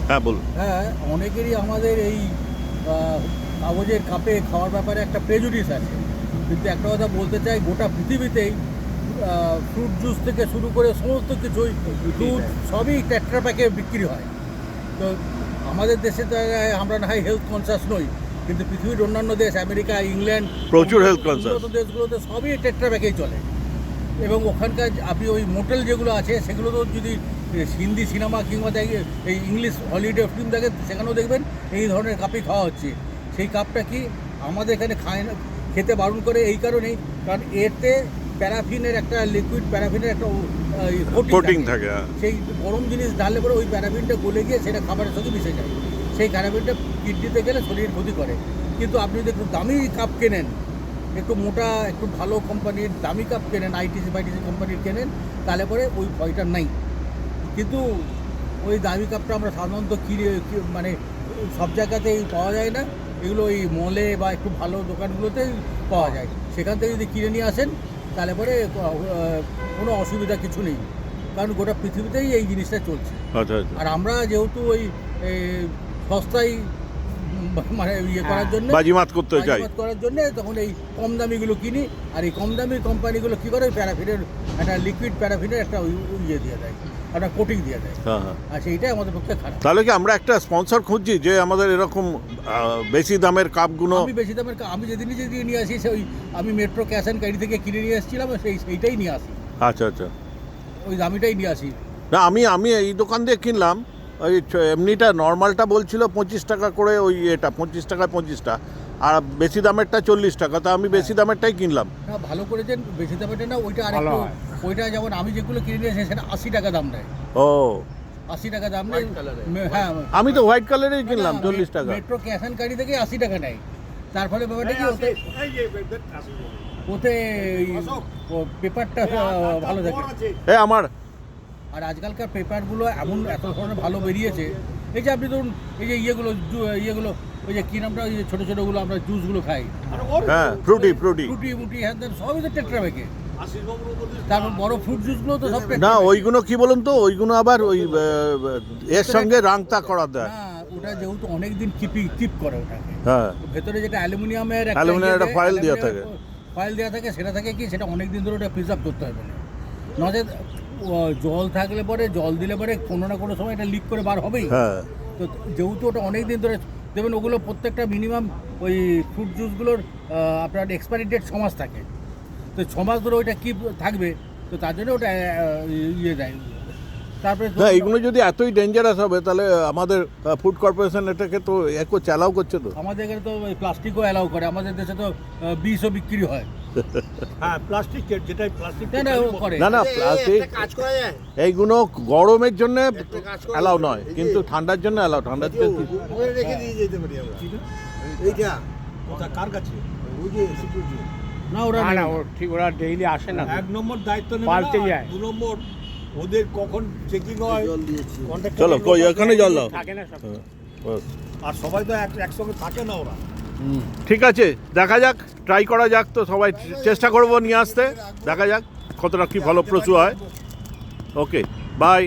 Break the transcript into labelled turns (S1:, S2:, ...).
S1: হ্যাঁ বলুন।
S2: হ্যাঁ, অনেকেরই আমাদের এই কাগজের কাপে খাওয়ার ব্যাপারে একটা প্রেজুডিস আছে, কিন্তু একটা কথা বলতে চাই, গোটা পৃথিবীতেই ফ্রুট জুস থেকে শুরু করে সমস্ত কিছুই দুধ সবই টেট্রা প্যাকে বিক্রি হয়। তো আমাদের দেশে তো আমরা না হয় হেলথ কনসিয়াস নই, কিন্তু পৃথিবীর অন্যান্য দেশ আমেরিকা, ইংল্যান্ড,
S1: প্রচুর হেলথ কনসিয়াস।
S2: উন্নত দেশগুলোতে সবই টেট্রা প্যাকেই চলে। এবং ওখানকার আপনি ওই মোটেল যেগুলো আছে সেগুলো তো যদি হিন্দি সিনেমা কিংবা এই ইংলিশ হলিডে ফিল্ম দেখেন, সেখানেও দেখবেন এই ধরনের কাপই খাওয়া হচ্ছে। সেই কাপটা কি আমাদের এখানে খায় না, খেতে বারণ করে এই কারণেই, কারণ এতে প্যারাফিনের একটা লিকুইড, প্যারাফিনের একটা
S1: কোটিং থাকে।
S2: সেই গরম জিনিস ঢাললে পরে ওই প্যারাফিনটা গলে গিয়ে সেটা খাবারের সঙ্গে মিশে যায়। সেই প্যারাফিনটা কিডনিতে গেলে শরীরের ক্ষতি করে। কিন্তু আপনি যদি একটু দামি কাপ কেনেন, একটু মোটা, একটু ভালো কোম্পানির দামি কাপ কেনেন, আইটিসি কোম্পানির কেনেন, তাহলে পরে ওই ভয়টা নাই। কিন্তু ওই দামি কাপটা আমরা সাধারণত মানে সব জায়গাতেই পাওয়া যায় না, এগুলো ওই মলে বা একটু ভালো দোকানগুলোতেই পাওয়া যায়। সেখান থেকে যদি কিনে নিয়ে আসেন তাহলে পরে কোনো অসুবিধা কিছু নেই, কারণ গোটা পৃথিবীতেই এই জিনিসটা চলছে। আর আমরা যেহেতু ওই সস্তায় মানে করার জন্য,
S1: বাজিমাত করতে চাই,
S2: করার জন্য তখন এই কম দামিগুলো কিনি। আর এই কম দামি কোম্পানিগুলো কী করে, প্যারাফিনের একটা লিকুইড প্যারাফিনের একটা ইয়ে দিয়ে দেয়, একটা কোটিং দিয়ে দেয়। আর সেইটাই আমাদের পক্ষে খারাপ।
S1: তাহলে কি আমরা একটা স্পন্সর খুঁজছি যে আমাদের এরকম বেশি দামের কাপগুলো?
S2: আমি বেশি দামের আমি যেদিনই যদি নিয়ে আসি, ওই আমি মেট্রো ক্যাশ অ্যান্ড ক্যারি থেকে কিনে নিয়ে এসেছিলাম, সেইটাই নিয়ে আসি।
S1: আচ্ছা আচ্ছা,
S2: ওই দামিটাই নিয়ে আসি।
S1: না আমি এই দোকান দিয়ে কিনলাম, ওই এমনিটা নর্মালটা বলছিল 25 টাকা করে, ওই এটা 25 টাকায় 25টা, আর বেশি দামেরটা 40 টাকা। তা আমি বেশি দামেরটাই কিনলাম।
S2: না, ভালো করেছেন, বেশি দামেরটা না, ওইটা আরেকটু, ওইটা যেমন আমি যেগুলো কিনে নিয়ে এসেছি সেটা 80 টাকা দাম নেয়।
S1: ও,
S2: 80 টাকা দাম নেই। হ্যাঁ,
S1: আমি তো হোয়াইট কালারেই কিনলাম 40 টাকা।
S2: মেট্রো ক্যাশ অ্যান্ড ক্যারি থেকে 80 টাকা নেয়। তার ফলে ব্যাপারটা কি, ওতে পেপারটা ভালো থাকে।
S1: আমার
S2: আর আজকালকার পেপারগুলো এমন এত ধরনের ভালো বেরিয়েছে, এই যে আপনি ধরুন এই যে ইয়েগুলো ওই যে কী নামটা, ওই যে ছোটো ছোটোগুলো আমরা জুসগুলো খাই,
S1: হ্যাঁ, ফ্রুটি
S2: মুটি, হ্যাঁ, সবই তো টেট্রা প্যাকে। তারপর বড় ফ্রুট জুসগুলো তো সব
S1: না, ওইগুলো কি বলুন তো, ওইগুলো আবার ওই এর সঙ্গে রাংতা করা দেয়।
S2: না, ওটা যেহেতু অনেক দিন কিপ করে ওটাকে,
S1: হ্যাঁ,
S2: ভেতরে যেটা অ্যালুমিনিয়ামের
S1: একটা ফাইল দেওয়া থাকে,
S2: সেটা থাকে কি, সেটা অনেক দিন ধরে ওটা প্রিজার্ভ করতে হবে। নচেত জল থাকলে পরে, জল দিলে পরে কোনো না কোনো সময় এটা লিক করে বার হবেই।
S1: হ্যাঁ,
S2: তো যেহেতু ওটা অনেক দিন ধরে দেবেন, ওগুলো প্রত্যেকটা মিনিমাম ওই ফ্রুট জুসগুলোর আপনার এক্সপায়ারি ডেট 6 মাস থাকে। তো 6 মাস ধরে ওইটা কি থাকবে, তো তার জন্য ওটা ইয়ে দেয়। তারপরে
S1: না, এইগুলো যদি এতই ডেঞ্জারাস হবে, তাহলে আমাদের ফুড কর্পোরেশন এটাকে তো একো চালাও করছে। তো
S2: আমাদের এখানে তো প্লাস্টিকও অ্যালাউ করে, আমাদের দেশে তো বিষও বিক্রি হয়।
S3: হ্যাঁ, প্লাস্টিক, যেটাই প্লাস্টিক
S2: করে
S1: না প্লাস্টিক, এইগুলো গরমের জন্য অ্যালাউ নয়, কিন্তু ঠান্ডার জন্য অ্যালাউ। ঠান্ডার জন্য
S3: রেখে দিয়ে যেতে পারি আমরা। এইটা ওটা কার কাছে? ওই যে সিকিউরিটি।
S2: না, ওরা
S4: ঠিক, ওরা ডেইলি আসে না।
S3: 1 নম্বর দায়িত্ব নেবে,
S4: পাল্টে যায়।
S3: 2 নম্বর ওদের কখন চেকিং হয়।
S1: চলো, কই এখানে জল দাও।
S4: থাকে না সব।
S3: আর সবাই তো একসঙ্গে থাকে না ওরা।
S1: ঠিক আছে, দেখা যাক, ট্রাই করা যাক। তো সবাই চেষ্টা করবো নিয়ে আসতে, দেখা যাক কতটা কি ফলপ্রসূ হয়। ওকে, বাই।